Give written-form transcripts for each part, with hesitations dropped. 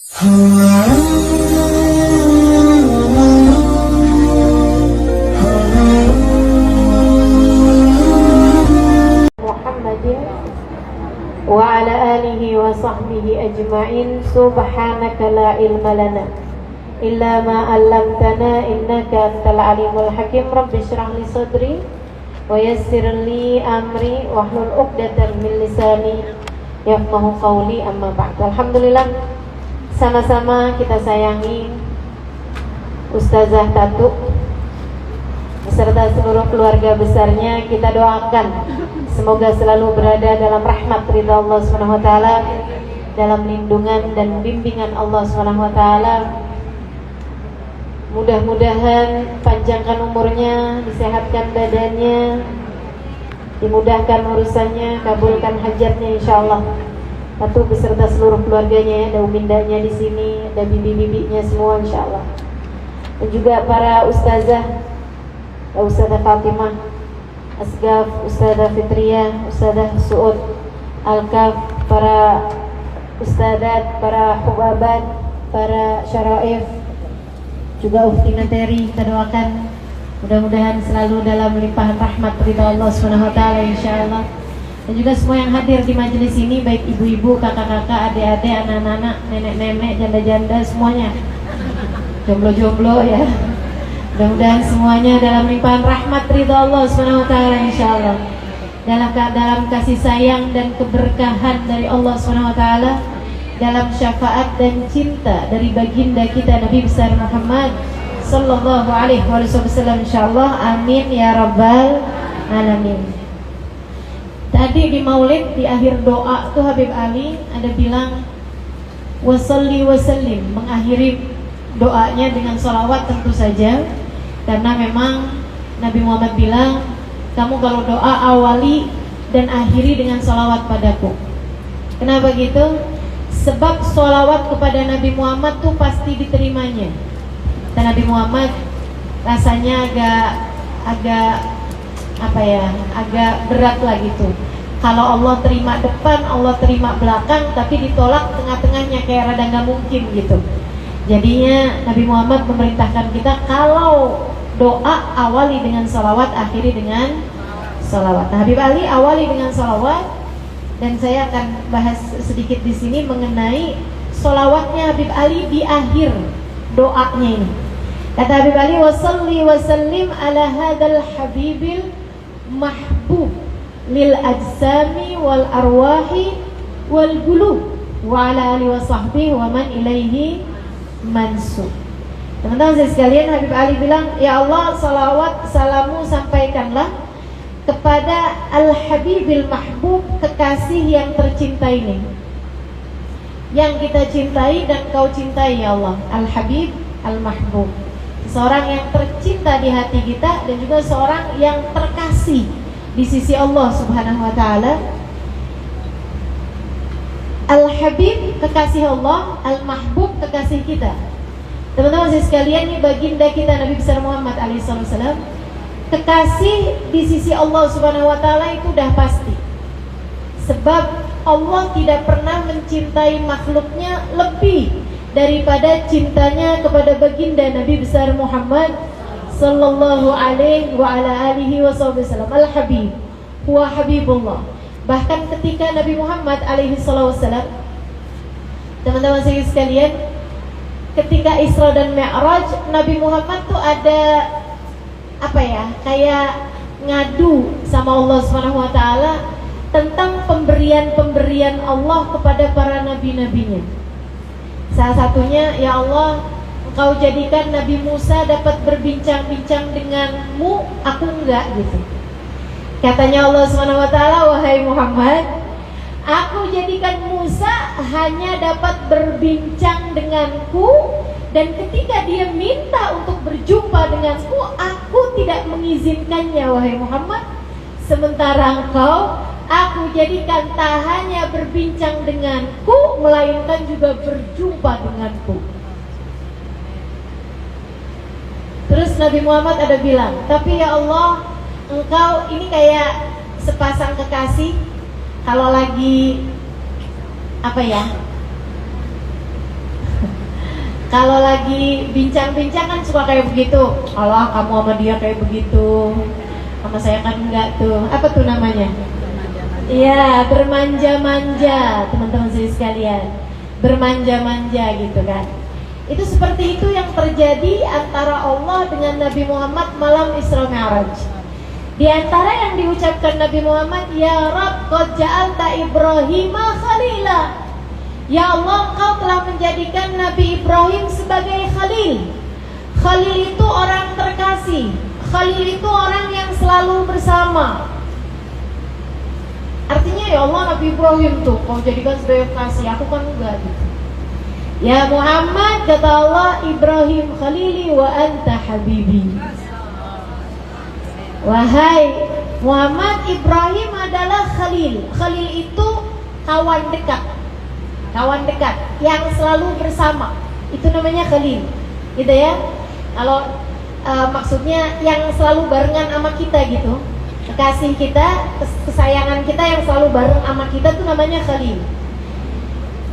Muhammadin wa ala alihi wa sahbihi ajma'in. Subhanaka la ilma lana illa ma 'allamtana innaka antal alimul hakim. Rabbi shrah li sadri wa yassir li amri wahlul 'uqdatam min lisani yafqahu qawli. Amma ba'd. Alhamdulillah, sama-sama kita sayangi Ustazah Tatu beserta seluruh keluarga besarnya. Kita doakan semoga selalu berada dalam rahmat ridha Allah SWT, dalam lindungan dan bimbingan Allah SWT. Mudah-mudahan panjangkan umurnya, disehatkan badannya, dimudahkan urusannya, kabulkan hajatnya insyaallah. Tatu beserta seluruh keluarganya, ada umindanya di sini, ada bibi-bibinya semua insyaallah. Dan juga para ustazah, Ustazah Fatimah Asgaf, Ustazah Fitriyah, Ustazah Suud Al-Kaf, para ustazat, para hubabat, para syaraif, juga Uftina Teri, kita doakan mudah-mudahan selalu dalam limpahan rahmat ridha Allah SWT insyaallah. Dan juga semua yang hadir di majelis ini, baik ibu-ibu, kakak-kakak, adik-adik, anak-anak, nenek-nenek, janda-janda, semuanya, jomblo-jomblo ya, mudah-mudahan semuanya dalam limpahan rahmat ridha Allah SWT insyaallah, dalam kasih sayang dan keberkahan dari Allah SWT, dalam syafaat dan cinta dari baginda kita Nabi besar Muhammad sallallahu alaihi wasallam insyaallah. Amin ya rabbal alamin. Tadi di maulid, di akhir doa tuh Habib Ali ada bilang wasalli wasallim, mengakhiri doanya dengan sholawat tentu saja, karena memang Nabi Muhammad bilang, kamu kalau doa awali dan akhiri dengan sholawat padaku. Kenapa gitu? Sebab sholawat kepada Nabi Muhammad tuh pasti diterimanya. Dan Nabi Muhammad rasanya agak berat lah gitu. Kalau Allah terima depan, Allah terima belakang, tapi ditolak tengah-tengahnya kayak rada nggak mungkin gitu. Jadinya Nabi Muhammad memerintahkan kita kalau doa awali dengan sholawat, akhiri dengan sholawat. Nah, Habib Ali awali dengan sholawat, dan saya akan bahas sedikit di sini mengenai sholawatnya Habib Ali di akhir doanya ini. Kata Habib Ali, wasalli wasallim ala hadal habibil mahbub lil ajsami wal arwahi wal qulub wa ala alihi wa sahbihi wa man ilaihi mansub. Teman-teman sekalian, Habib Ali bilang, ya Allah, salawat salamu sampaikanlah kepada Al-Habibil Mahbub, kekasih yang tercinta ini, yang kita cintai dan kau cintai ya Allah. Al-Habib Al-Mahbub, seorang yang tercinta di hati kita, dan juga seorang yang terkasih di sisi Allah Subhanahu wa ta'ala. Al-Habib, kekasih Allah, Al-Mahbub, kekasih kita. Teman-teman sekalian, ini baginda kita Nabi besar Muhammad alaihissalam, kekasih di sisi Allah Subhanahu wa ta'ala itu udah pasti. Sebab Allah tidak pernah mencintai makhluknya lebih daripada cintanya kepada baginda Nabi besar Muhammad sallallahu alaihi wa ala alihi wasallam. Al-Habib huwa Habibullah. Bahkan ketika Nabi Muhammad alaihi wasallam, teman-teman sekalian, ketika Isra dan Mi'raj, Nabi Muhammad tuh ada kayak ngadu sama Allah Subhanahu wa ta'ala tentang pemberian-pemberian Allah kepada para nabi-nabinya. Salah satunya, ya Allah, Engkau jadikan Nabi Musa dapat berbincang-bincang denganmu, aku enggak gitu. Katanya Allah Subhanahu wa ta'ala, wahai Muhammad, aku jadikan Musa hanya dapat berbincang denganku, dan ketika dia minta untuk berjumpa denganku, aku tidak mengizinkannya wahai Muhammad. Sementara engkau, aku jadikan tak hanya berbincang denganku, melainkan juga berjumpa denganku. Terus Nabi Muhammad ada bilang, tapi ya Allah, engkau ini kayak sepasang kekasih kalau lagi Kalau lagi bincang-bincang kan suka kayak begitu. Allah, kamu sama dia kayak begitu, sama saya kan enggak tuh. Apa tuh namanya? Iya, bermanja-manja, teman-teman sekalian. Bermanja-manja gitu kan. Itu seperti itu yang terjadi antara Allah dengan Nabi Muhammad malam Isra Mi'raj. Di antara yang diucapkan Nabi Muhammad, ya Rabb, qad ja'alta Ibrahima khalila. Ya Allah, Engkau telah menjadikan Nabi Ibrahim sebagai khalil. Khalil itu orang terkasih. Khalil itu orang yang selalu bersama. Artinya ya Allah, Nabi Ibrahim tuh kau jadikan sebagai kasih, aku kan enggak gitu. Ya Muhammad, kata Allah, Ibrahim khalili wa anta habibi. Wahai Muhammad, Ibrahim adalah khalil. Khalil itu kawan dekat. Kawan dekat yang selalu bersama, itu namanya khalil, gitu ya. Kalau maksudnya yang selalu barengan sama kita gitu, kekasih kita, kesayangan kita yang selalu bareng sama kita, itu namanya khalil,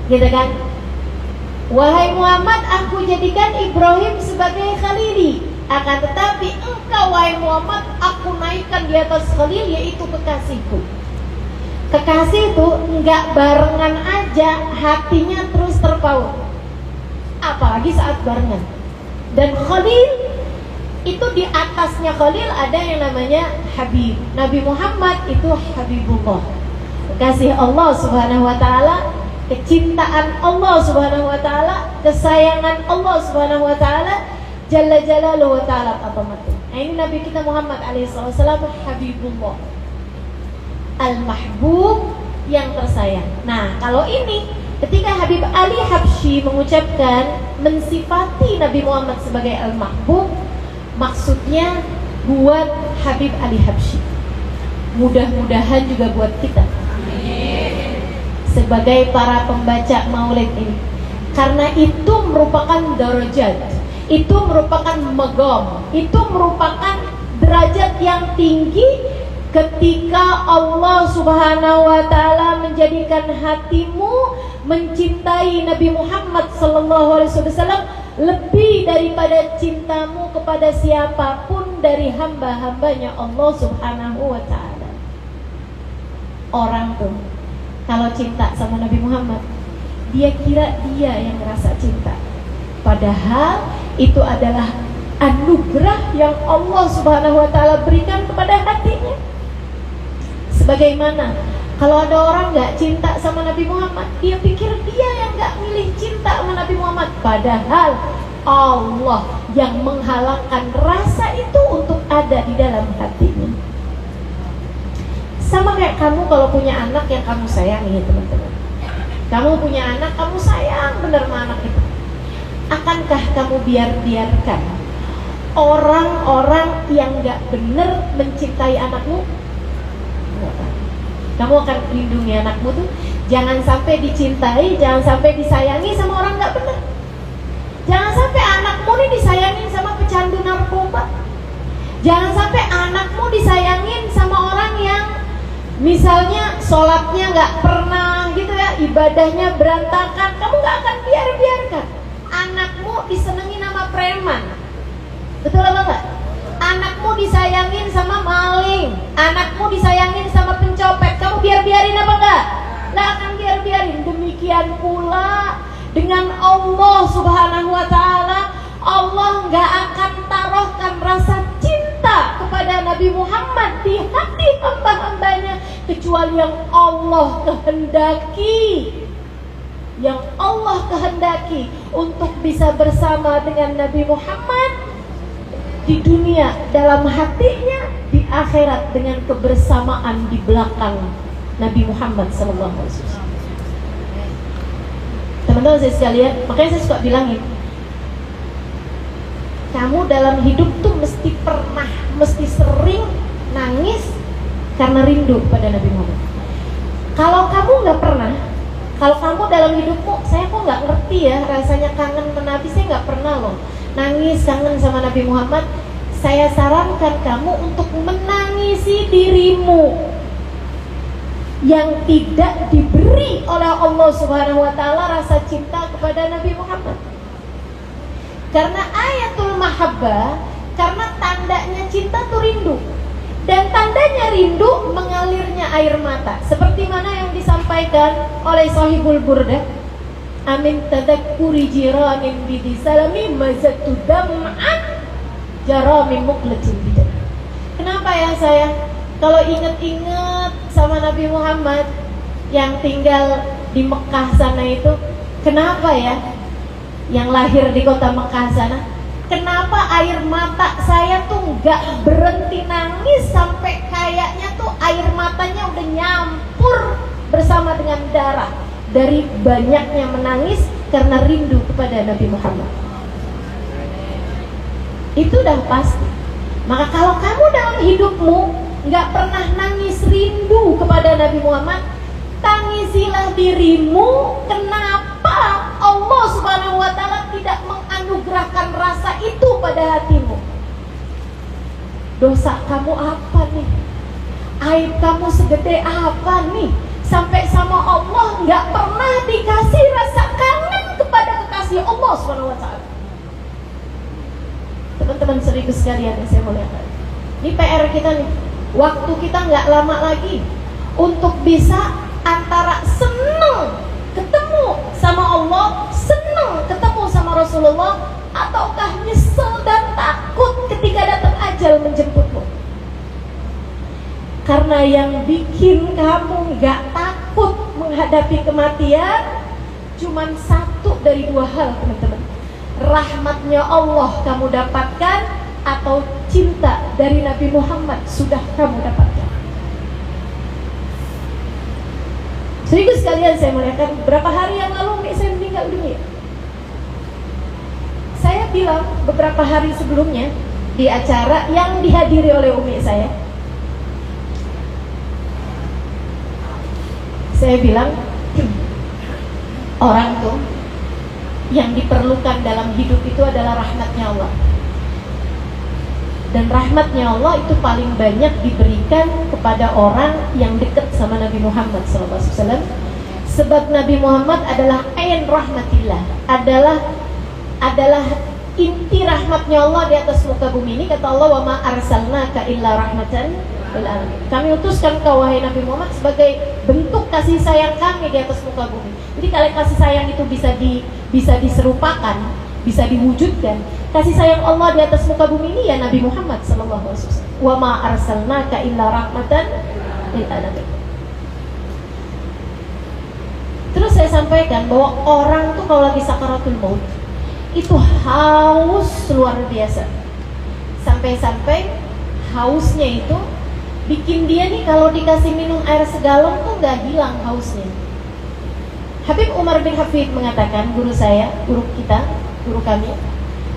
gitu kan. Wahai Muhammad, aku jadikan Ibrahim sebagai khalili, akan tetapi engkau wahai Muhammad, aku naikkan di atas khalil, yaitu kekasihku. Kekasih itu enggak barengan aja, hatinya terus terpaut, apalagi saat barengan. Dan khalil itu di atasnya khalil ada yang namanya habib. Nabi Muhammad itu habibullah, kekasih Allah Subhanahu wa taala, kecintaan Allah Subhanahu wa taala, kesayangan Allah Subhanahu wa taala, jalla jalaluhu wa ta'ala azamatuh. Nah, ini Nabi kita Muhammad alaihi wasallam habibullah, al-mahbub, yang tersayang. Nah, kalau ini ketika Habib Ali Habsyi mengucapkan, mensifati Nabi Muhammad sebagai al-mahbub, maksudnya buat Habib Ali Habsyi. Mudah-mudahan juga buat kita, sebagai para pembaca maulid ini. Karena itu merupakan darajat, itu merupakan magam, itu merupakan derajat yang tinggi. Ketika Allah Subhanahu wa taala menjadikan hatimu mencintai Nabi Muhammad sallallahu alaihi wasallam lebih daripada cintamu kepada siapapun dari hamba-hambanya Allah Subhanahu wa taala. Orang tuh kalau cinta sama Nabi Muhammad, dia kira dia yang ngerasa cinta, padahal itu adalah anugerah yang Allah Subhanahu wa taala berikan kepada hatinya. Sebagaimana kalau ada orang gak cinta sama Nabi Muhammad, dia pikir dia yang gak milih cinta sama Nabi Muhammad, padahal Allah yang menghalangkan rasa itu untuk ada di dalam hatinya. Sama kayak kamu kalau punya anak yang kamu sayangi, teman-teman. Kamu punya anak, kamu sayang bener sama anak itu. Akankah kamu biarkan orang-orang yang gak bener mencintai anakmu? Kamu akan lindungi anakmu tuh, jangan sampai dicintai, jangan sampai disayangi sama orang gak bener. Jangan sampai anakmu nih disayangin sama pecandu narkoba. Jangan sampai anakmu disayangin sama orang yang misalnya sholatnya gak pernah gitu ya, ibadahnya berantakan. Kamu gak akan biarkan anakmu disenengin sama preman. Betul apa enggak? Anakmu disayangin sama maling, anakmu disayangin sama pencopet. Kamu biarin apa enggak? Lah akan biarin. Demikian pula dengan Allah Subhanahu wa taala. Allah enggak akan taruhkan rasa cinta kepada Nabi Muhammad di hati hamba-hambanya kecuali yang Allah kehendaki. Yang Allah kehendaki untuk bisa bersama dengan Nabi Muhammad di dunia dalam hatinya, di akhirat dengan kebersamaan di belakang Nabi Muhammad SAW. Teman-teman saya sekalian, makanya saya suka bilangin, kamu dalam hidup tuh mesti sering nangis karena rindu pada Nabi Muhammad. Kalau kamu nggak pernah, kalau kamu dalam hidupmu, saya kok nggak ngerti ya rasanya kangen sama Nabi, saya nggak pernah loh nangis kangen sama Nabi Muhammad. Saya sarankan kamu untuk menangisi dirimu yang tidak diberi oleh Allah Subhanahu wa taala rasa cinta kepada Nabi Muhammad. Karena ayatul mahabbah, karena tandanya cinta tuh rindu. Dan tandanya rindu mengalirnya air mata. Seperti mana yang disampaikan oleh Sahibul Burdah, amin tadakkuri jiranin bidi salami mazatu dam'an jarami muqlatin bidan. Kenapa ya saya kalau inget-inget sama Nabi Muhammad yang tinggal di Mekah sana itu, kenapa ya yang lahir di kota Mekah sana, kenapa air mata saya tuh nggak berhenti nangis sampai kayaknya tuh air matanya udah nyampur bersama dengan darah dari banyaknya menangis karena rindu kepada Nabi Muhammad. Itu udah pasti. Maka kalau kamu dalam hidupmu nggak pernah nangis rindu kepada Nabi Muhammad, tangisilah dirimu. Kenapa Allah Subhanahu wa Ta'ala tidak menganugerahkan rasa itu pada hatimu? Dosa kamu apa nih? Aib kamu segede apa nih? Sampai sama Allah nggak pernah dikasih rasa kangen kepada kekasih Allah Subhanahu wa Ta'ala. Teman-teman serius sekalian yang saya muliakan, ini PR kita nih. Waktu kita nggak lama lagi untuk bisa antara seneng ketemu sama Allah, seneng ketemu sama Rasulullah, ataukah nyesel dan takut ketika datang ajal menjemputmu. Karena yang bikin kamu nggak takut menghadapi kematian cuman satu dari dua hal, teman-teman. Rahmatnya Allah kamu dapatkan, atau cinta dari Nabi Muhammad sudah kamu dapatkan. Serius sekalian saya muliakan, beberapa hari yang lalu Umi saya meninggal dunia. Saya bilang beberapa hari sebelumnya di acara yang dihadiri oleh Umi saya bilang orang tuh yang diperlukan dalam hidup itu adalah rahmatnya Allah. Dan rahmatnya Allah itu paling banyak diberikan kepada orang yang dekat sama Nabi Muhammad SAW. Sebab Nabi Muhammad adalah ain rahmatillah, adalah inti rahmatnya Allah di atas muka bumi ini. Kata Allah, wa ma arsalnaka illa rahmatan lil alamin. Kami utuskan kau wahai Nabi Muhammad sebagai bentuk kasih sayang kami di atas muka bumi. Jadi kalau kasih sayang itu bisa diserupakan, bisa diwujudkan, kasih sayang Allah di atas muka bumi ini ya Nabi Muhammad sallallahu alaihi wasallam. Wa ma arsalnaka illa rahmatan lil alamin. Terus saya sampaikan bahwa orang tuh kalau lagi sakaratul maut itu haus luar biasa. Sampai-sampai hausnya itu bikin dia nih kalau dikasih minum air segalon tuh nggak hilang hausnya. Habib Umar bin Hafid mengatakan, guru saya, guru kita, guru kami,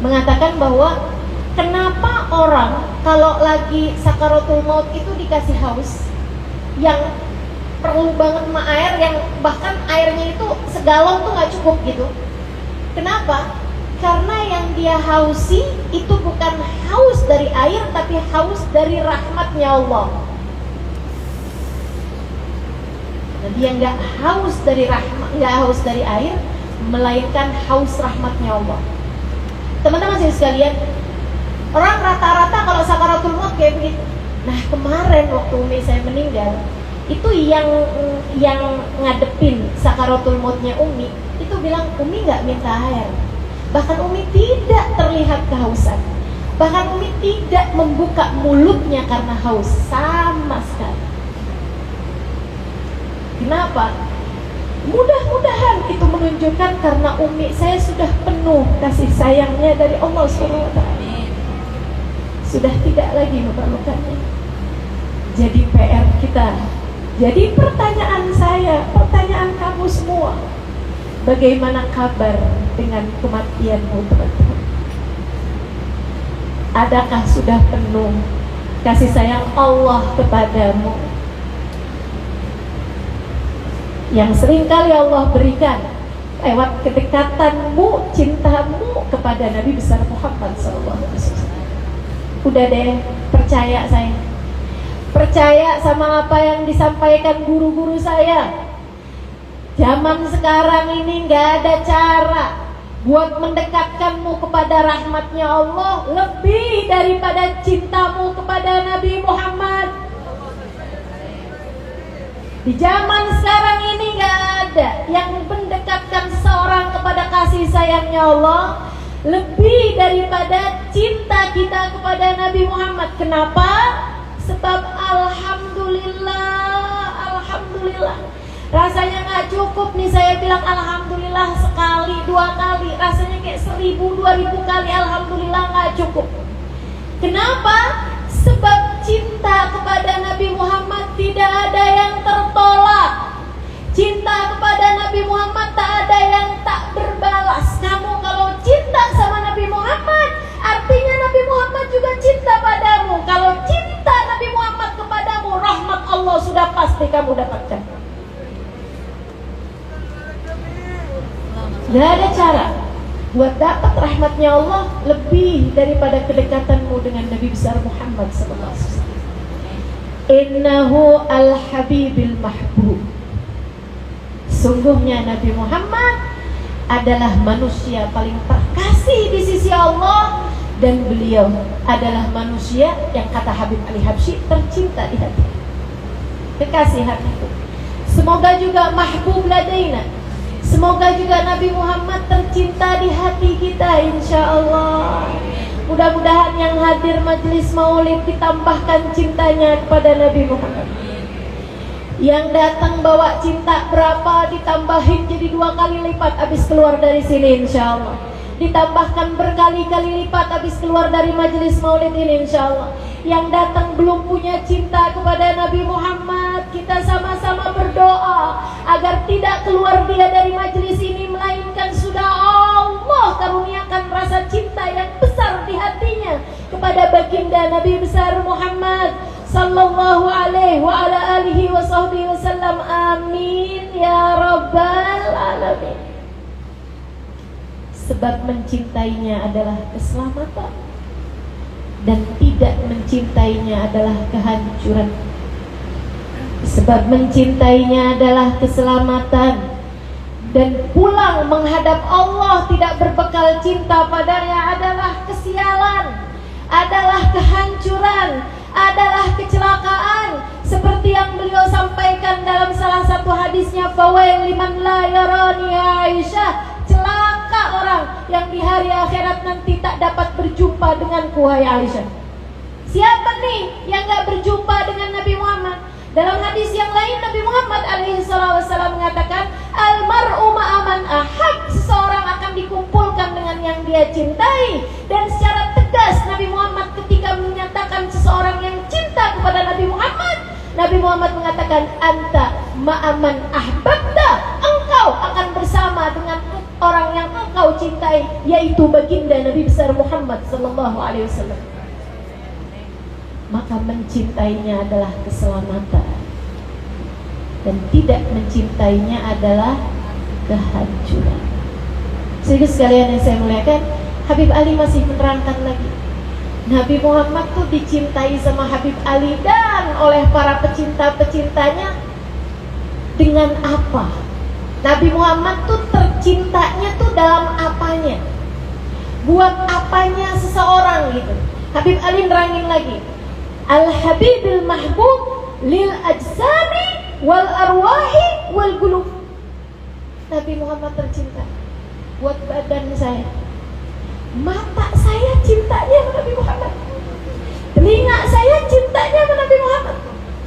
mengatakan bahwa kenapa orang kalau lagi sakaratul maut itu dikasih haus, yang perlu banget sama air, yang bahkan airnya itu segalon tuh nggak cukup gitu. Kenapa? Karena yang dia hausi itu bukan haus dari air, tapi haus dari rahmatnya Allah. Nah, dia nggak haus dari rahmat, nggak haus dari air, melainkan haus rahmatnya Allah. Teman-teman sekalian, orang rata-rata kalau sakaratul maut kayak begitu. Nah kemarin waktu Umi saya meninggal, itu yang ngadepin sakaratul mautnya Umi itu bilang, Umi nggak minta air, bahkan Umi tidak terlihat kehausan, bahkan Umi tidak membuka mulutnya karena haus sama sekali. Kenapa? Mudah-mudahan itu menunjukkan karena Umi saya sudah penuh kasih sayangnya dari Allah SWT, sudah tidak lagi memerlukannya. Jadi PR kita, jadi pertanyaan saya, pertanyaan kamu semua, bagaimana kabar dengan kematianmu, teman-teman? Adakah sudah penuh kasih sayang Allah kepadamu yang seringkali Allah berikan lewat kedekatanmu, cintamu kepada Nabi besar Muhammad SAW? Udah deh, percaya saya, percaya sama apa yang disampaikan guru-guru saya. Zaman sekarang ini nggak ada cara buat mendekatkanmu kepada rahmatnya Allah lebih daripada cintamu kepada Nabi Muhammad. Di zaman sekarang ini gak ada yang mendekatkan seseorang kepada kasih sayangnya Allah lebih daripada cinta kita kepada Nabi Muhammad. Kenapa? Sebab Alhamdulillah rasanya gak cukup nih saya bilang Alhamdulillah sekali, 2 kali. Rasanya kayak 1000, 2000 kali Alhamdulillah gak cukup. Kenapa? Sebab cinta kepada Nabi Muhammad tidak ada yang tertolak. Cinta kepada Nabi Muhammad tak ada yang tak berbalas. Kamu kalau cinta sama Nabi Muhammad, artinya Nabi Muhammad juga cinta padamu. Kalau cinta Nabi Muhammad kepadamu, rahmat Allah sudah pasti kamu dapatkan. Gak ada cara buat dapat rahmatnya Allah lebih daripada kedekatanmu dengan Nabi besar Muhammad SAW. Innahu al-habibil mahbub. Sungguhnya Nabi Muhammad adalah manusia paling terkasih di sisi Allah, dan beliau adalah manusia yang kata Habib Ali Habsyi tercinta di hati, kekasih hatiku. Semoga juga mahbub ladaina, semoga juga Nabi Muhammad tercinta di hati kita insya Allah. Mudah-mudahan yang hadir majelis maulid ditambahkan cintanya kepada Nabi Muhammad. Yang datang bawa cinta berapa ditambahin jadi 2 kali lipat habis keluar dari sini insya Allah. Ditambahkan berkali-kali lipat habis keluar dari majelis maulid ini insya Allah. Yang datang belum punya cinta kepada Nabi Muhammad, kita sama-sama berdoa agar tidak keluar dia dari majelis ini, melainkan sudah Allah karuniakan rasa cinta yang besar di hatinya kepada baginda Nabi besar Muhammad sallallahu alaihi wa ala alihi wa sahbihi wasallam. Amin ya rabbal alamin. Sebab mencintainya adalah keselamatan, dan tidak mencintainya adalah kehancuran. Sebab mencintainya adalah keselamatan, dan pulang menghadap Allah tidak berbekal cinta padanya adalah kesialan, adalah kehancuran, adalah kecelakaan. Seperti yang beliau sampaikan dalam salah satu hadisnya, fawail liman la yarani Aisyah, celaka orang yang di hari akhirat nanti tak dapat berjumpa denganku hai Aisyah. Siapa nih yang gak berjumpa dengan Nabi Muhammad? Dalam hadis yang lain Nabi Muhammad alaihissalam mengatakan, almar'u ma'aman ahab, seseorang akan dikumpulkan dengan yang dia cintai. Dan secara tegas Nabi Muhammad ketika menyatakan seseorang yang cinta kepada Nabi Muhammad, Nabi Muhammad mengatakan, anta ma'aman ahbabta, engkau akan bersama dengan orang yang engkau cintai, yaitu baginda Nabi besar Muhammad sallallahu alaihi wasallam. Maka mencintainya adalah keselamatan, dan tidak mencintainya adalah kehancuran. Sehingga sekalian yang saya muliakan, Habib Ali masih menerangkan lagi, Nabi Muhammad tuh dicintai sama Habib Ali dan oleh para pecinta-pecintanya dengan apa? Nabi Muhammad tuh tercintanya tuh dalam apanya? Buat apanya seseorang gitu? Habib Ali nerangin lagi, Al-Habibil Mahbub lil ajsami wal arwahi wal qulub. Nabi Muhammad tercinta buat badan saya. Mata saya cintanya sama Nabi Muhammad. Telinga saya cintanya sama Nabi Muhammad.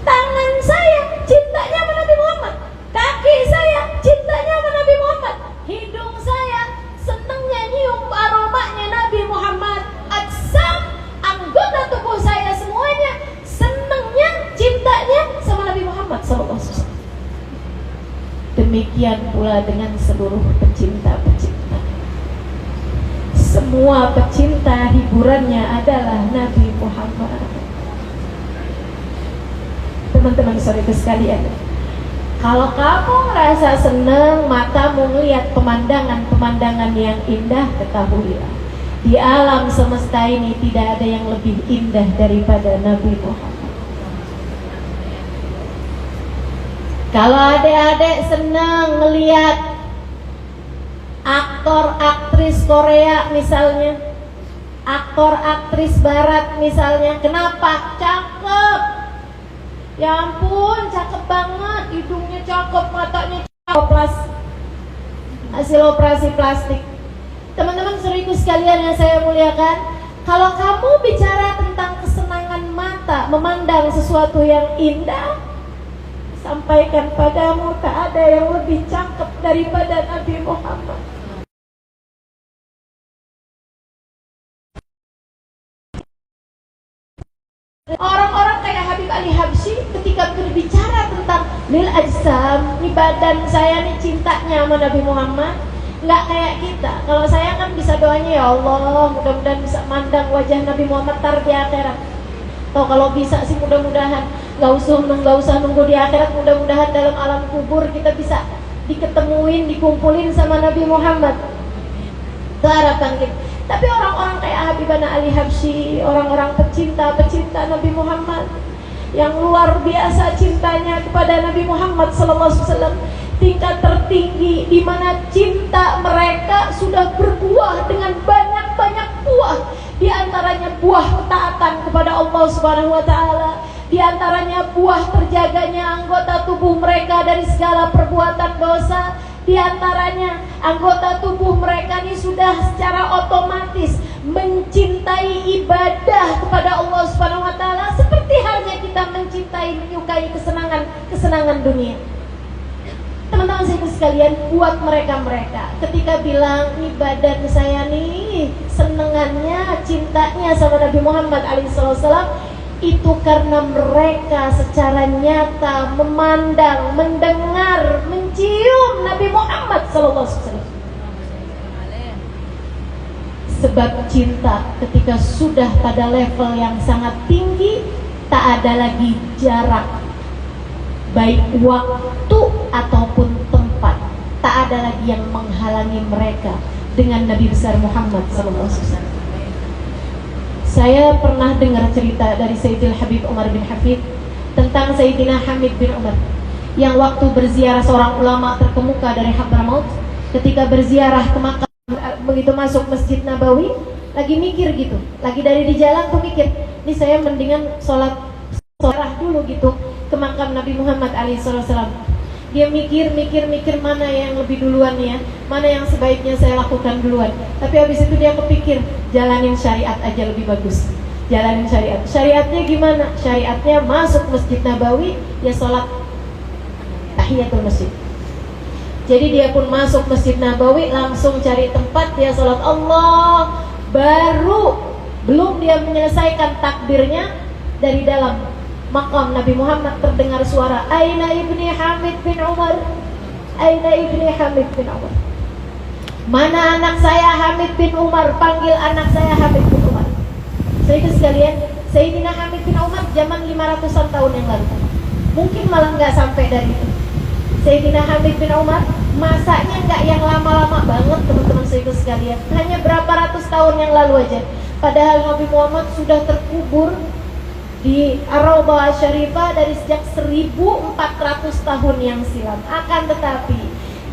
Tangan saya cintanya sama Nabi Muhammad. Kaki saya cintanya sama Nabi Muhammad. Hidung saya senengnya nyium aromanya Nabi Muhammad. Ajsam, anggota tubuh saya semuanya senengnya, cintanya sama Nabi Muhammad SAW. Demikian pula dengan seluruh pecinta-pecinta. Semua pecinta hiburannya adalah Nabi Muhammad. Teman-teman saudara sekalian, kalau kamu merasa senang, matamu melihat pemandangan-pemandangan yang indah, ketahuilah di alam semesta ini tidak ada yang lebih indah daripada Nabi Muhammad. Kalau adik-adik senang melihat aktor aktris Korea misalnya, aktor aktris Barat misalnya, kenapa? Cakep, ya ampun cakep banget, hidungnya cakep, matanya cakep, hasil operasi plastik. Teman-teman saudariku sekalian yang saya muliakan, kalau kamu bicara tentang kesenangan mata, memandang sesuatu yang indah, sampaikan padamu tak ada yang lebih cakep daripada Nabi Muhammad. Orang-orang kayak Habib Ali Habsyi ketika berbicara tentang lil ajsam, ini badan saya nih cintanya sama Nabi Muhammad, nggak kayak kita. Kalau saya kan bisa doanya, ya Allah mudah-mudahan bisa mandang wajah Nabi Muhammad tar di akhirat. Atau kalau bisa sih mudah-mudahan nggak usah nunggu di akhirat, mudah-mudahan dalam alam kubur kita bisa diketemuin, dikumpulin sama Nabi Muhammad. Itu harapan kita. Tapi orang-orang kayak Habibana Ali Habsyi, orang-orang pecinta Nabi Muhammad yang luar biasa cintanya kepada Nabi Muhammad SAW, tingkat tertinggi di mana cinta mereka sudah berbuah dengan banyak-banyak buah. Di antaranya buah ketaatan kepada Allah Subhanahu wa taala, di antaranya buah terjaganya anggota tubuh mereka dari segala perbuatan dosa. Di antaranya anggota tubuh mereka ini sudah secara otomatis mencintai ibadah kepada Allah Subhanahu wa taala seperti halnya kita mencintai, menyukai kesenangan dunia. Teman-teman saya sekalian, buat mereka ketika bilang nih badan saya nih senengannya, cintanya sama Nabi Muhammad SAW, itu karena mereka secara nyata memandang, mendengar, mencium Nabi Muhammad SAW. Sebab cinta ketika sudah pada level yang sangat tinggi, tak ada lagi jarak, baik waktu ataupun tempat, tak ada lagi yang menghalangi mereka dengan Nabi besar Muhammad SAW. Saya pernah dengar cerita dari Sayyidil Habib Umar bin Hafid tentang Sayyidina Hamid bin Umar yang waktu berziarah seorang ulama terkemuka dari Hadramaut, ketika berziarah ke Makkah, begitu masuk Masjid Nabawi, lagi mikir gitu, lagi dari di jalan tuh mikir, ini saya mendingan sholat dulu gitu ke makam Nabi Muhammad SAW. Dia mikir mana yang lebih duluan ya, mana yang sebaiknya saya lakukan duluan. Tapi habis itu dia kepikir, jalanin syariat aja lebih bagus. Jalanin syariat. Syariatnya gimana? Syariatnya masuk Masjid Nabawi, ya sholat tahiyatul masjid. Jadi dia pun masuk Masjid Nabawi, langsung cari tempat dia sholat Allah. Baru belum dia menyelesaikan takbirnya, dari dalam makam Nabi Muhammad terdengar suara, Aina ibni Hamid bin Umar, Aina ibni Hamid bin Umar. Mana anak saya Hamid bin Umar, panggil anak saya Hamid bin Umar. Saudara sekalian, Sayyidina Hamid bin Umar zaman 500-an tahun yang lalu, mungkin malah nggak sampai dari itu. Sayyidina Hamid bin Umar masanya nggak yang lama-lama banget teman-teman saudara sekalian, hanya berapa ratus tahun yang lalu aja. Padahal Nabi Muhammad sudah terkubur di Ar-Raudhah Syarifah dari sejak 1400 tahun yang silam. Akan tetapi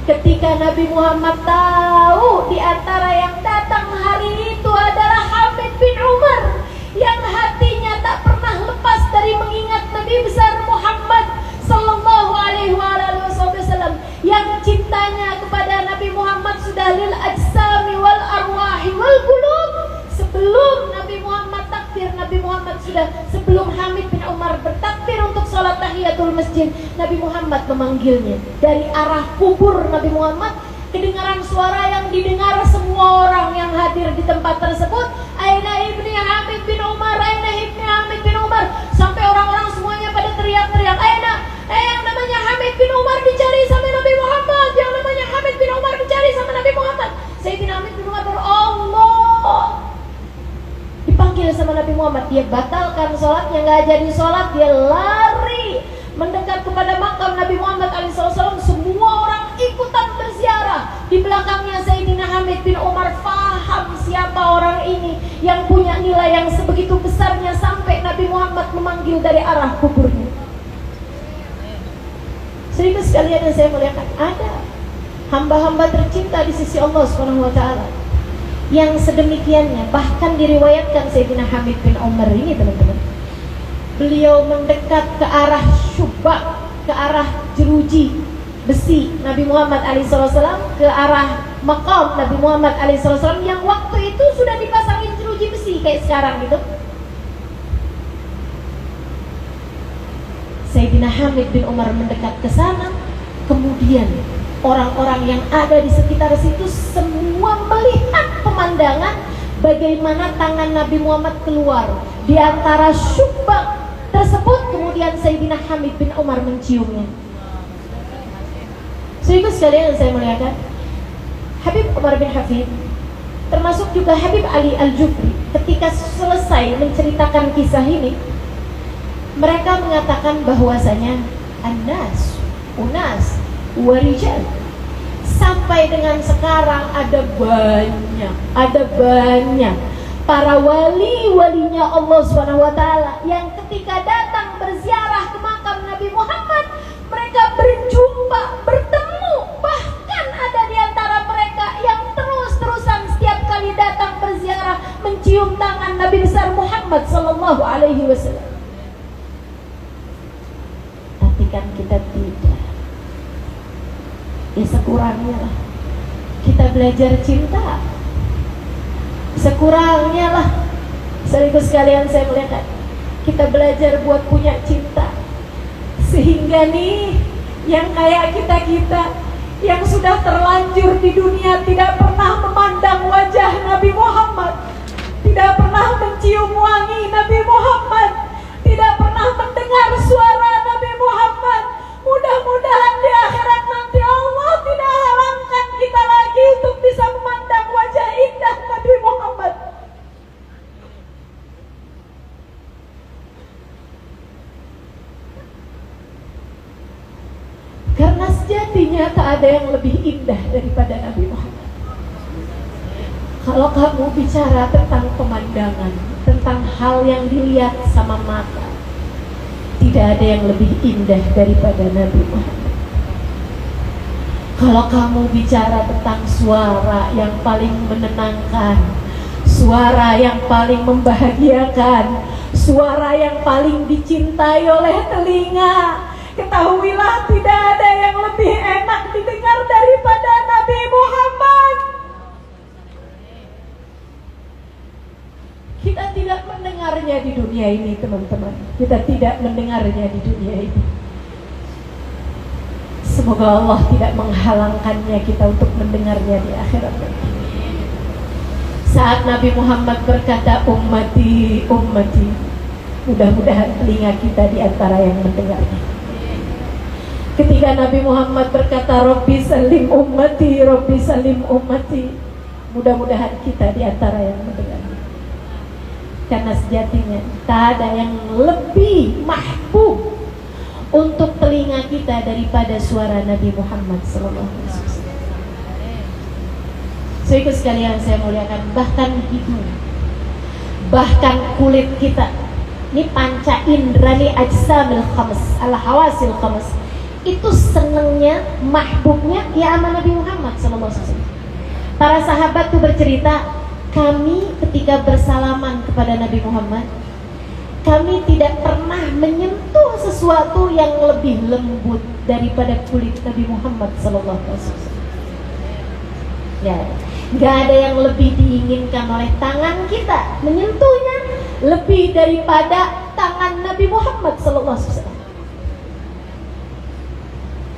ketika Nabi Muhammad tahu di antara yang datang hari itu adalah Hamid bin Umar, yang hatinya tak pernah lepas dari mengingat Nabi besar Muhammad sallallahu alaihi wasallam, yang cintanya kepada Nabi Muhammad sudah lil ajsami wal arwahi wal qulub. Sebelum Nabi Muhammad takbir, Nabi Muhammad sudah, sebelum Hamid bin Umar bertakbir untuk sholat tahiyatul masjid, Nabi Muhammad memanggilnya. Dari arah kubur Nabi Muhammad kedengaran suara yang didengar semua orang yang hadir di tempat tersebut, Aina ibni Hamid bin Umar, Aina ibni Hamid bin Umar. Sampai orang-orang semuanya pada teriak-teriak, Aina, yang namanya Hamid bin Umar dicari sama Nabi Muhammad, yang namanya Hamid bin Umar dicari sama Nabi Muhammad. Sayyidina Hamid bin Umar, Allah, dipanggil sama Nabi Muhammad. Dia batalkan sholatnya, nggak jadi sholat, dia lari mendekat kepada makam Nabi Muhammad SAW. Semua orang ikutan berziarah. Di belakangnya Sayyidina Hamid bin Umar paham siapa orang ini yang punya nilai yang sebegitu besarnya sampai Nabi Muhammad memanggil dari arah kuburnya. Saudara sekalian yang saya muliakan, ada hamba-hamba tercinta di sisi Allah Subhanahu wa taala. Yang sedemikiannya bahkan diriwayatkan Sayyidina Hamid bin Umar ini, teman-teman, beliau mendekat ke arah syubak, ke arah jeruji besi Nabi Muhammad SAW, ke arah maqam Nabi Muhammad SAW yang waktu itu sudah dipasangin jeruji besi kayak sekarang gitu. Sayyidina Hamid bin Umar mendekat ke sana, kemudian orang-orang yang ada di sekitar situ semua melihat pemandangan bagaimana tangan Nabi Muhammad keluar di antara syubak tersebut, kemudian Sayyidina Hamid bin Umar menciumnya. Saudara sekalian yang saya muliakan, Habib Umar bin Hafid, termasuk juga Habib Ali Al-Jufri, ketika selesai menceritakan kisah ini, mereka mengatakan bahwasanya an-nas, unas, warijal. Sampai dengan sekarang ada banyak para wali-walinya Allah SWT yang ketika datang berziarah ke makam Nabi Muhammad, mereka berjumpa, bertemu. Bahkan ada di antara mereka yang terus-terusan setiap kali datang berziarah mencium tangan Nabi besar Muhammad sallallahu alaihi wasallam. Tapi kan kita tidak. Ya sekurangnya lah kita belajar cinta. Sekurangnya lah, sekaligus sekalian saya melihat, kita belajar buat punya cinta. Sehingga nih yang kayak kita-kita yang sudah terlanjur di dunia tidak pernah memandang wajah Nabi Muhammad, tidak pernah mencium wangi Nabi Muhammad, tidak pernah mendengar suara Nabi Muhammad. Mudah-mudahan di akhirat nanti Allah tidak halangkan kita lagi untuk bisa memandang wajah indah Nabi Muhammad. Karena sejatinya tak ada yang lebih indah daripada Nabi Muhammad. Kalau kamu bicara tentang pemandangan, tentang hal yang dilihat sama mata, tidak ada yang lebih indah daripada Nabi Muhammad. Kalau kamu bicara tentang suara yang paling menenangkan, suara yang paling membahagiakan, suara yang paling dicintai oleh telinga, ketahuilah tidak ada yang lebih enak didengar daripada Nabi Muhammad. Kita tidak mendengarnya di dunia ini, teman-teman. Kita tidak mendengarnya di dunia ini. Semoga Allah tidak menghalangkannya kita untuk mendengarnya di akhirat nanti. Saat Nabi Muhammad berkata ummati, ummati, mudah-mudahan telinga kita di antara yang mendengarnya. Ketika Nabi Muhammad berkata Rabbi salim ummati, Rabbi salim ummati, mudah-mudahan kita di antara yang mendengarnya. Karena sejatinya tak ada yang lebih mahbub untuk telinga kita daripada suara Nabi Muhammad SAW. Saudara sekalian saya muliakan, bahkan hidung, bahkan kulit kita, ini panca indrani ajsamil khams, al-hawasil khams, itu senangnya, mahbubnya ya sama Nabi Muhammad SAW. Para sahabat tuh bercerita, kami ketika bersalaman kepada Nabi Muhammad, kami tidak pernah menyentuh sesuatu yang lebih lembut daripada kulit Nabi Muhammad SAW. Ya, nggak ada yang lebih diinginkan oleh tangan kita menyentuhnya lebih daripada tangan Nabi Muhammad SAW.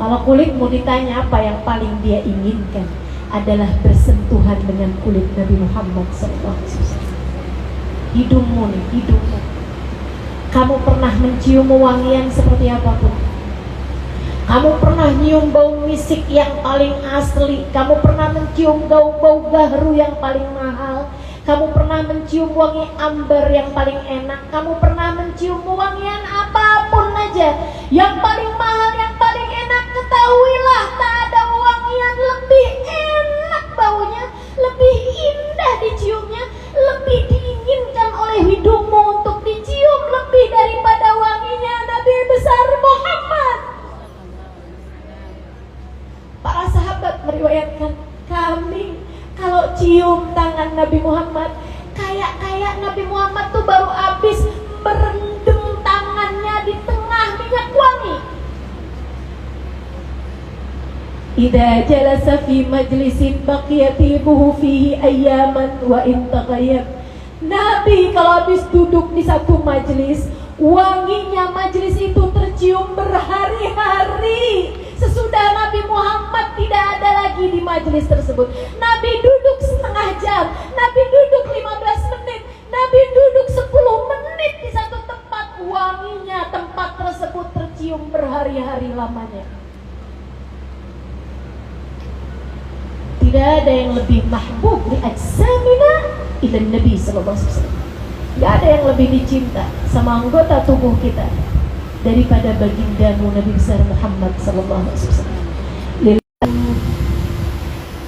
Kalau kulit mau ditanya apa yang paling dia inginkan, adalah bersentuhan dengan kulit Nabi Muhammad SAW. Hidungmu nih, hidungmu. Kamu pernah mencium wangian seperti apapun. Kamu pernah nyium bau misik yang paling asli. Kamu pernah mencium bau gahru yang paling mahal. Kamu pernah mencium wangi amber yang paling enak. Kamu pernah mencium wangian apapun aja yang paling mahal, yang paling enak. Ketahuilah tak ada wangian lebih enak baunya, lebih indah diciumnya, lebih diinginkan oleh hidungmu untuk dicium lebih daripada wanginya Nabi besar Muhammad. Para sahabat meriwayatkan tangan Nabi Muhammad. Kayak Nabi Muhammad tuh baru habis berendam tangannya di tengah minyak wangi. Idza jalasa fi majlisin baqiyatibuhu fihi ayyaman wa intaghayyab. Nabi kalau habis duduk di satu majlis, wanginya majlis itu tercium berhari-hari. Sesudah Nabi Muhammad tidak ada lagi di majlis tersebut. Nabi duduk setengah jam, Nabi duduk 15 menit, Nabi duduk 10 menit di satu tempat. Wanginya tempat tersebut tercium berhari-hari lamanya. Tidak ada yang lebih mahbub li ajsamina ila Nabi sallallahu alaihi wasallam. Tidak ada yang lebih dicinta sama anggota tubuh kita daripada bagindamu Nabi besar Muhammad sallallahu alaihi wasallam.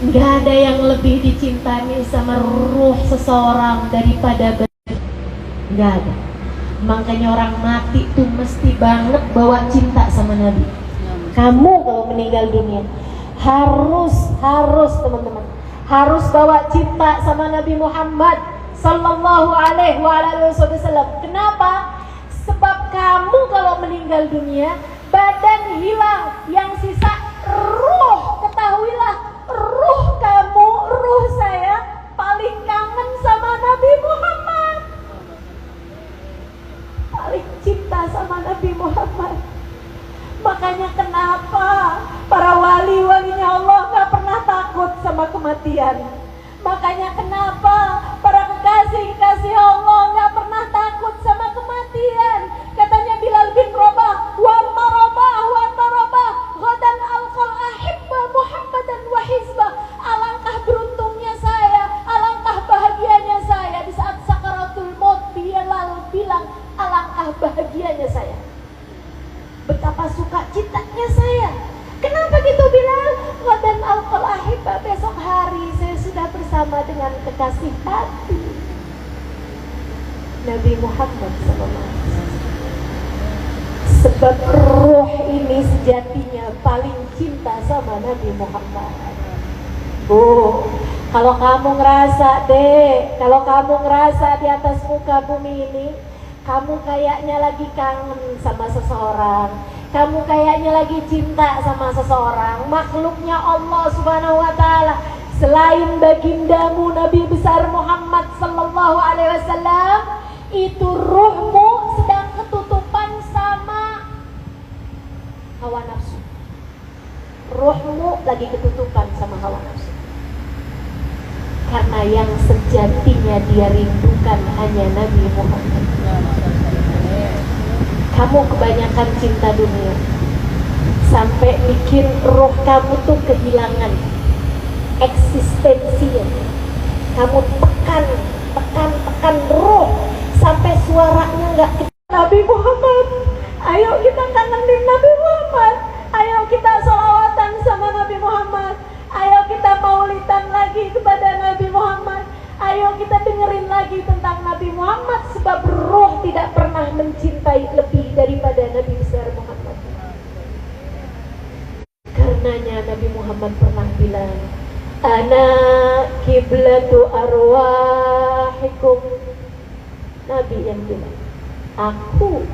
Tidak ada yang lebih dicintai sama ruh seseorang daripada baginda. Tidak ada. Makanya orang mati tuh mesti banget bawa cinta sama Nabi. Kamu kalau meninggal dunia harus teman-teman, harus bawa cinta sama Nabi Muhammad sallallahu alaihi wasallam. Kenapa? Sebab kamu kalau meninggal dunia, badan hilang, yang sisa ruh. Ketahuilah, ruh kamu, ruh saya paling kangen sama Nabi Muhammad, paling cinta sama Nabi Muhammad. Makanya kenapa para wali-walinya Allah gak pernah takut sama kematian. Makanya kenapa para kekasih-kekasih Allah gak pernah takut sama kematian. Katanya Bilal bin Rabah, wanta Rabah, ghadan alqal ahibba Muhammadan wa hizbah. Alangkah beruntungnya saya, alangkah bahagianya saya di saat sakaratul maut. Bilal bilang, alangkah bahagianya saya, betapa suka cintanya saya. Kenapa gitu Bilal? Ghadan alqal ahibba, besok hari saya sudah bersama dengan kekasih hati Nabi Muhammad SAW. Sebab ruh ini sejatinya paling cinta sama Nabi Muhammad. Kalau kamu ngerasa kalau kamu ngerasa di atas muka bumi ini kamu kayaknya lagi kangen sama seseorang, kamu kayaknya lagi cinta sama seseorang, makhluknya Allah Subhanahu wa taala, selain bagindamu Nabi besar Muhammad sallallahu alaihi wasallam, itu ruhmu sedang ketutupan sama hawa nafsu. Ruhmu lagi ketutupan sama hawa nafsu. Karena yang sejatinya dia rindukan hanya Nabi Muhammad. Kamu kebanyakan cinta dunia sampai bikin roh kamu tuh kehilangan eksistensinya. Kamu tekan roh sampai suaranya nggak ke Nabi Muhammad. Ayo kita kangenin Nabi Muhammad. Ayo kita sholawatan sama Nabi Muhammad. Ayo kita maulidan lagi kepada Nabi Muhammad. Ayo kita dengerin lagi tentang Nabi Muhammad. Sebab roh tidak pernah mencintai lebih daripada Nabi besar Muhammad. Karenanya Nabi Muhammad pernah bilang, ana kiblatu arwahikum. Nabi yang bilang, aku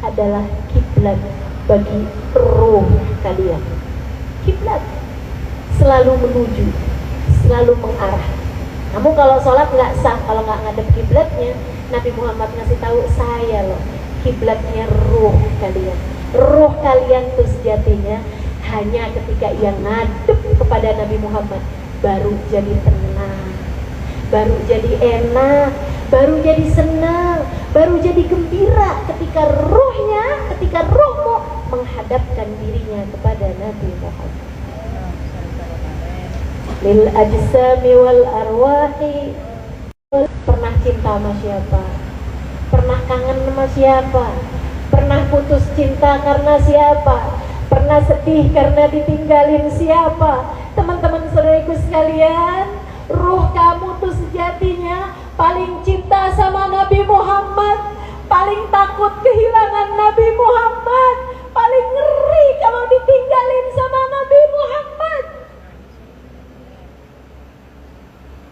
adalah kiblat bagi roh kalian. Kiblat selalu menuju, selalu mengarah. Kamu kalau sholat nggak sah kalau nggak ngadep kiblatnya. Nabi Muhammad ngasih tahu, saya loh kiblatnya ruh kalian. Ruh kalian tuh sejatinya hanya ketika ia ngadep kepada Nabi Muhammad baru jadi tenang, baru jadi enak, baru jadi senang, baru jadi gembira ketika ruhmu menghadapkan dirinya kepada Nabi Muhammad. Lil ajsami wal arwahi. Pernah cinta sama siapa? Pernah kangen sama siapa? Pernah putus cinta karena siapa? Pernah sedih karena ditinggalin siapa? Teman-teman saudaraku sekalian, ruh kamu tuh sejatinya paling cinta sama Nabi Muhammad, paling takut kehilangan Nabi Muhammad, paling ngeri kalau ditinggalin sama Nabi Muhammad.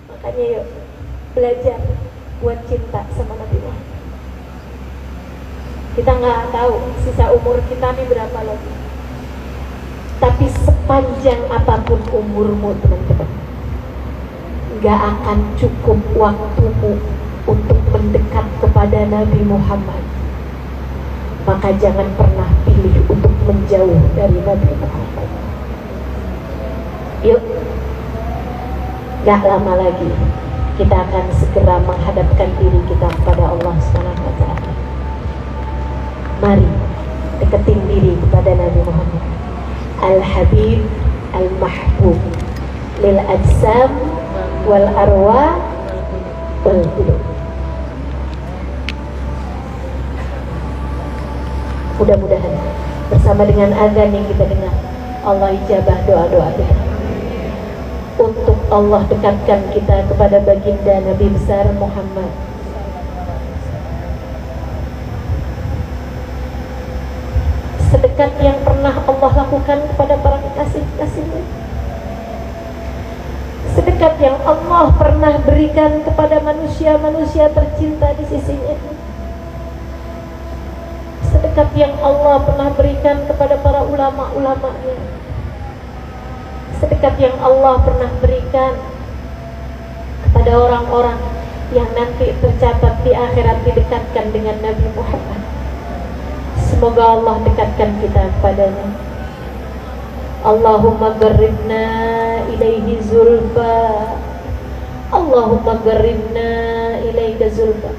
Makanya yuk belajar buat cinta sama Nabi Muhammad. Kita nggak tahu sisa umur kita nih berapa lagi. Tapi sepanjang apapun umurmu teman-teman, nggak akan cukup waktumu untuk mendekat kepada Nabi Muhammad. Maka jangan pernah pilih untuk menjauh dari Nabi Muhammad. Yuk, gak lama lagi kita akan segera menghadapkan diri kita kepada Allah SWT. Mari deketin diri kepada Nabi Muhammad, Al-Habib Al-Mahbub lil ajsam wal arwah wal qulub. Mudah-mudahan bersama dengan azan yang kita dengar, Allah ijabah doa-doa kita. Untuk Allah dekatkan kita kepada baginda Nabi besar Muhammad. Sedekat yang pernah Allah lakukan kepada para kekasih-kekasihnya. Sedekat yang Allah pernah berikan kepada manusia-manusia tercinta di sisinya. Sedekat yang Allah pernah berikan kepada para ulama-ulamanya. Sedekat yang Allah pernah berikan kepada orang-orang yang nanti tercatat di akhirat didekatkan dengan Nabi Muhammad. Semoga Allah dekatkan kita kepadanya. Allahumma qarribna ilaihi zulfa. Allahumma qarribna ilaika zulfa.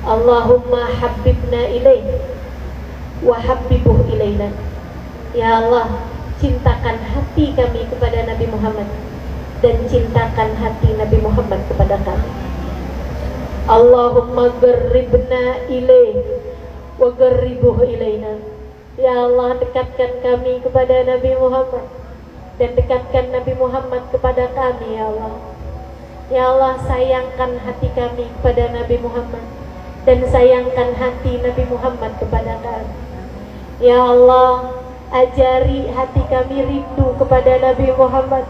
Allahumma habibna ilaihi wa habbibuh ilaina. Ya Allah, cintakan hati kami kepada Nabi Muhammad dan cintakan hati Nabi Muhammad kepada kami. Allahumma qarribna ilaihi wa qarribuh ilaina. Ya Allah, dekatkan kami kepada Nabi Muhammad dan dekatkan Nabi Muhammad kepada kami. Ya Allah, ya Allah, sayangkan hati kami kepada Nabi Muhammad dan sayangkan hati Nabi Muhammad kepada kami. Ya Allah, ajari hati kami rindu kepada Nabi Muhammad.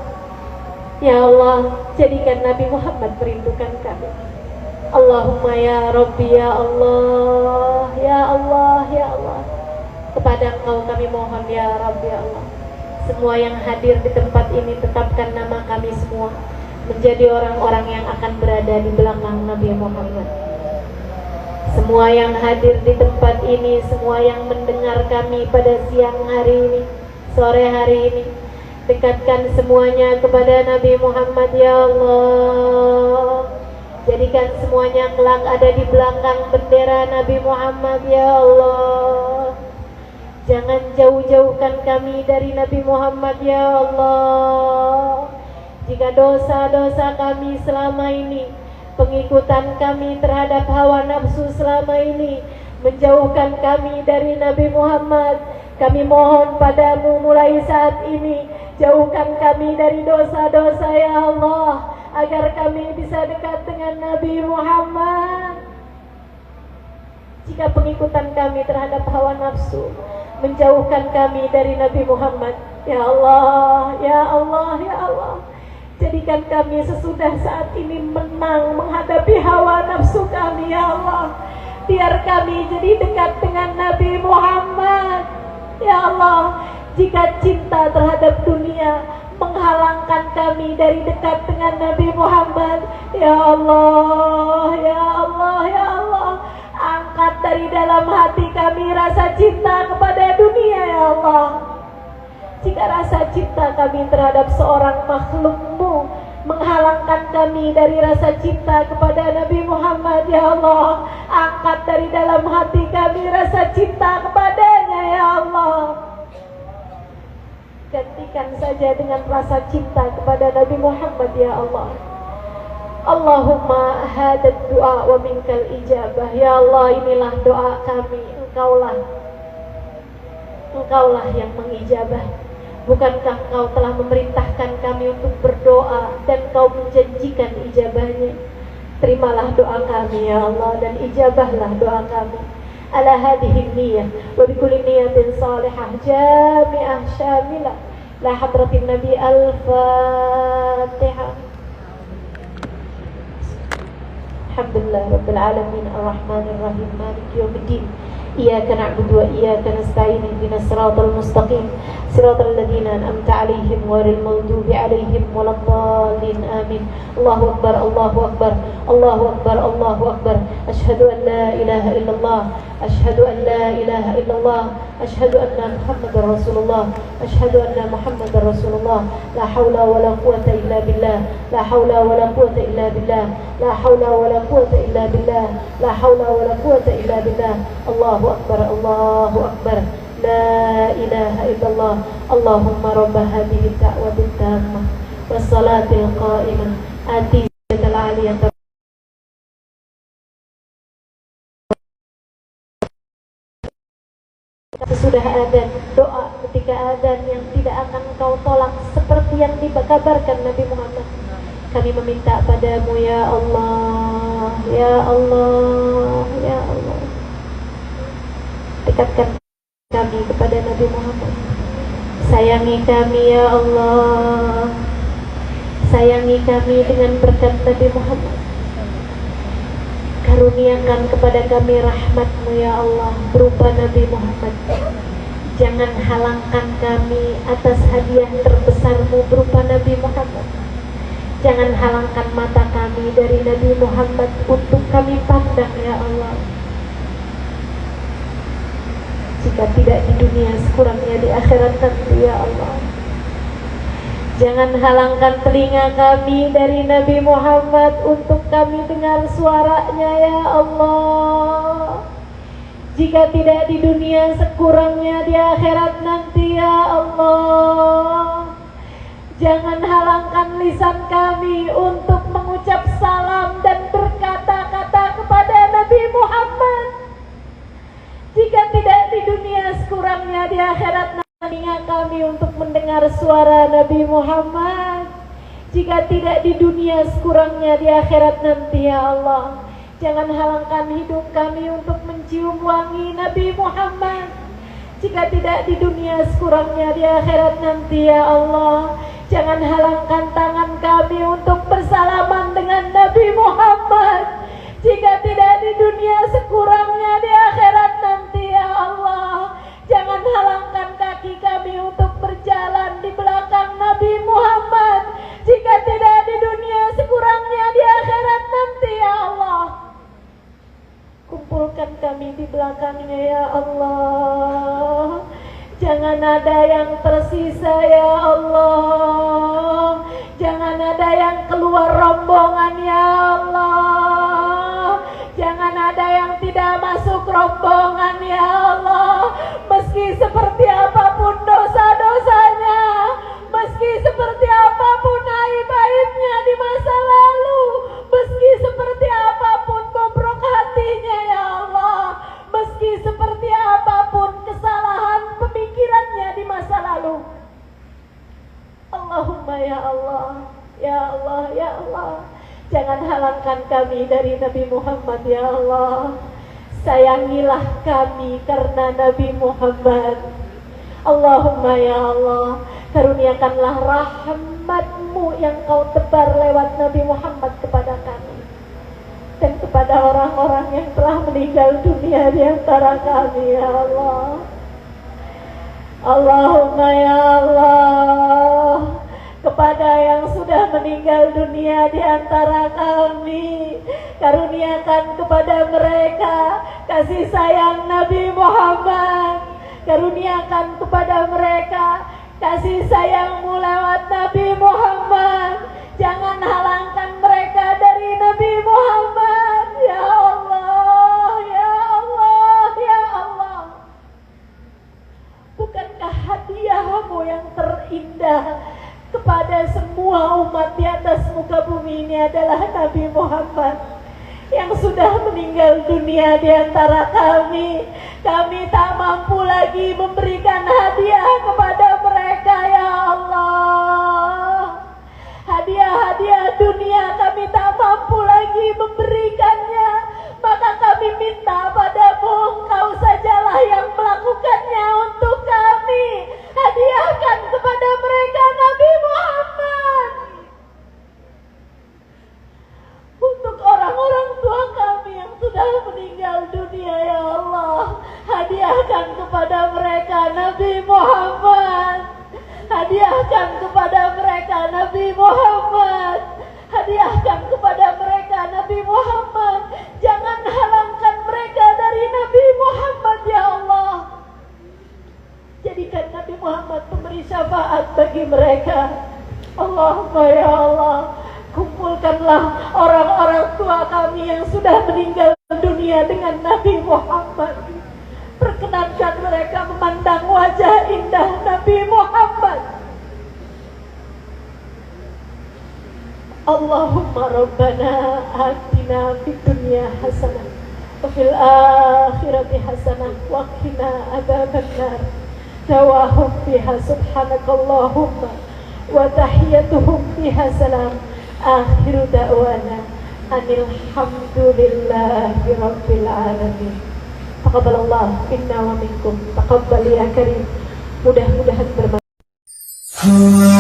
Ya Allah, jadikan Nabi Muhammad merindukan kami. Allahumma ya Rabbi ya Allah, ya Allah, ya Allah. Kepada Engkau kami mohon ya Rabbi ya Allah. Semua yang hadir di tempat ini, tetapkan nama kami semua menjadi orang-orang yang akan berada di belakang Nabi Muhammad. Semua yang hadir di tempat ini, semua yang mendengar kami pada siang hari ini, sore hari ini, dekatkan semuanya kepada Nabi Muhammad ya Allah. Jadikan semuanya kelak ada di belakang bendera Nabi Muhammad ya Allah. Jangan jauh-jauhkan kami dari Nabi Muhammad ya Allah. Jika dosa-dosa kami selama ini, pengikutan kami terhadap hawa nafsu selama ini menjauhkan kami dari Nabi Muhammad, kami mohon padamu mulai saat ini, jauhkan kami dari dosa-dosa ya Allah, agar kami bisa dekat dengan Nabi Muhammad. Jika pengikutan kami terhadap hawa nafsu menjauhkan kami dari Nabi Muhammad, ya Allah, ya Allah, ya Allah, jadikan kami sesudah saat ini menang menghadapi hawa nafsu kami ya Allah. Biar kami jadi dekat dengan Nabi Muhammad ya Allah. Jika cinta terhadap dunia menghalangkan kami dari dekat dengan Nabi Muhammad, ya Allah, ya Allah, ya Allah, angkat dari dalam hati kami rasa cinta kepada dunia ya Allah. Jika rasa cinta kami terhadap seorang makhlukmu menghalangkan kami dari rasa cinta kepada Nabi Muhammad ya Allah, angkat dari dalam hati kami rasa cinta kepadanya ya Allah. Gantikan saja dengan rasa cinta kepada Nabi Muhammad ya Allah. Allahumma hadad doa wa minkal ijabah. Ya Allah, inilah doa kami, Engkaulah yang mengijabah. Bukankah Engkau telah memerintahkan kami untuk berdoa dan Engkau menjanjikan ijabahnya? Terimalah doa kami ya Allah dan ijabahlah doa kami. Ala hadhihi niyyah wa bikulli niyatin salihah jami'ah syamilah la hadratin Nabi al-Fatihah. Alhamdulillah Rabbil Alamin Ar-Rahmanir Rahim Maliki Yawmiddin Iyyaka na'budu wa iyyaka nasta'in ihdinas siratal mustaqim siratal ladzina an'amta 'alaihim ghairil maghdubi 'alaihim waladdallin amin. Allahu akbar Allahu akbar Allahu akbar Allahu akbar. Asyhadu an la ilaha illallah asyhadu an la ilaha illallah asyhadu anna Muhammadar Rasulullah asyhadu anna Muhammadar Rasulullah. La haula wala quwwata illa billah la haula wala quwwata illa billah la haula wala quwwata illa billah la haula wala quwwata illa billah. Allahu akbar Allahu akbar. La ilaha illallah. Allahumma rabb hadhihi da'wati tammah was salatil qa'imah ati bil aliyah. Sesudah adzan, doa ketika adzan yang tidak akan kau tolak seperti yang dikabarkan Nabi Muhammad. Kami meminta padamu ya Allah, ya Allah, ya Allah. Dekatkan kami kepada Nabi Muhammad. Sayangi kami ya Allah. Sayangi kami dengan berkat Nabi Muhammad. Karuniakan kepada kami rahmat-Mu ya Allah berupa Nabi Muhammad. Jangan halangkan kami atas hadiah terbesar-Mu berupa Nabi Muhammad. Jangan halangkan mata kami dari Nabi Muhammad untuk kami pandang ya Allah. Jika tidak di dunia, sekurangnya di akhirat nanti ya Allah. Jangan halangkan telinga kami dari Nabi Muhammad untuk kami dengar suaranya ya Allah. Jika tidak di dunia, sekurangnya di akhirat nanti ya Allah. Jangan halangkan lisan kami untuk mengucap salam dan berkata-kata kepada Nabi Muhammad. Jika tidak di dunia, sekurangnya di akhirat telinga kami untuk mendengar suara Nabi Muhammad. Jika tidak di dunia, sekurangnya di akhirat nanti ya Allah. Jangan halangkan hidung kami untuk mencium wangi Nabi Muhammad. Jika tidak di dunia, sekurangnya di akhirat nanti ya Allah. Jangan halangkan tangan kami untuk bersalaman dengan Nabi Muhammad. Jika tidak di dunia, sekurangnya di akhirat nanti ya Allah. Jangan halangkan kaki kami untuk berjalan di belakang Nabi Muhammad. Jika tidak di dunia, sekurangnya di akhirat nanti ya Allah. Kumpulkan kami di belakangnya ya Allah. Jangan ada yang tersisa ya Allah. Jangan ada yang keluar rombongan ya Allah. Jangan ada yang tidak masuk rombongan ya Allah. Meski seperti apapun dosa-dosanya, meski seperti apapun aib-aibnya di masa lalu, meski seperti apapun bobrok hatinya ya Allah, meski seperti apapun kesalahan pemikirannya di masa lalu. Allahumma ya Allah, ya Allah, ya Allah. Jangan halangkan kami dari Nabi Muhammad ya Allah. Sayangilah kami karena Nabi Muhammad. Allahumma ya Allah, karuniakanlah rahmat-Mu yang Kau tebar lewat Nabi Muhammad kepada kami dan kepada orang-orang yang telah meninggal dunia di antara kami ya Allah. Allahumma ya Allah, kepada yang sudah meninggal dunia di antara kami, karuniakan kepada mereka kasih sayang Nabi Muhammad. Karuniakan kepada mereka kasih sayang-Mu lewat Nabi Muhammad. Jangan halangkan mereka dari Nabi Muhammad ya Allah, ya Allah, ya Allah. Bukankah hadiah-Mu yang terindah kepada semua umat di atas muka bumi ini adalah Nabi Muhammad yang sudah meninggal dunia di antara kami? Kami tak mampu lagi memberikan hadiah kepada mereka ya Allah. Hadiah-hadiah dunia kami tak mampu lagi memberikannya. Maka kami minta padamu, Engkau sajalah yang melakukannya untuk kami. Hadiahkan kepada mereka Nabi Muhammad. Untuk orang-orang tua dunia ya Allah. Hadiahkan kepada mereka Nabi Muhammad. Hadiahkan kepada mereka Nabi Muhammad. Hadiahkan kepada mereka Nabi Muhammad. Jangan halangkan mereka dari Nabi Muhammad ya Allah. Jadikan Nabi Muhammad pemberi syafaat bagi mereka. Allahumma ya Allah, kumpulkanlah orang-orang tua kami yang sudah meninggal dunia dengan Nabi Muhammad. Perkenankan mereka memandang wajah indah Nabi Muhammad. Allahumma rabbana atina fid dunya hasanah wa fil akhirati hasanah wa qina adzabannar. Dawahum fiha subhanakallahumma wa tahiyyatuhum fiha salam. Akhiru da'wana anil hamdulillahi rabbil alamin. Taqabbalallah minna wa minkum. Taqabbal ya karim. Mudah-mudahan bermanfaat.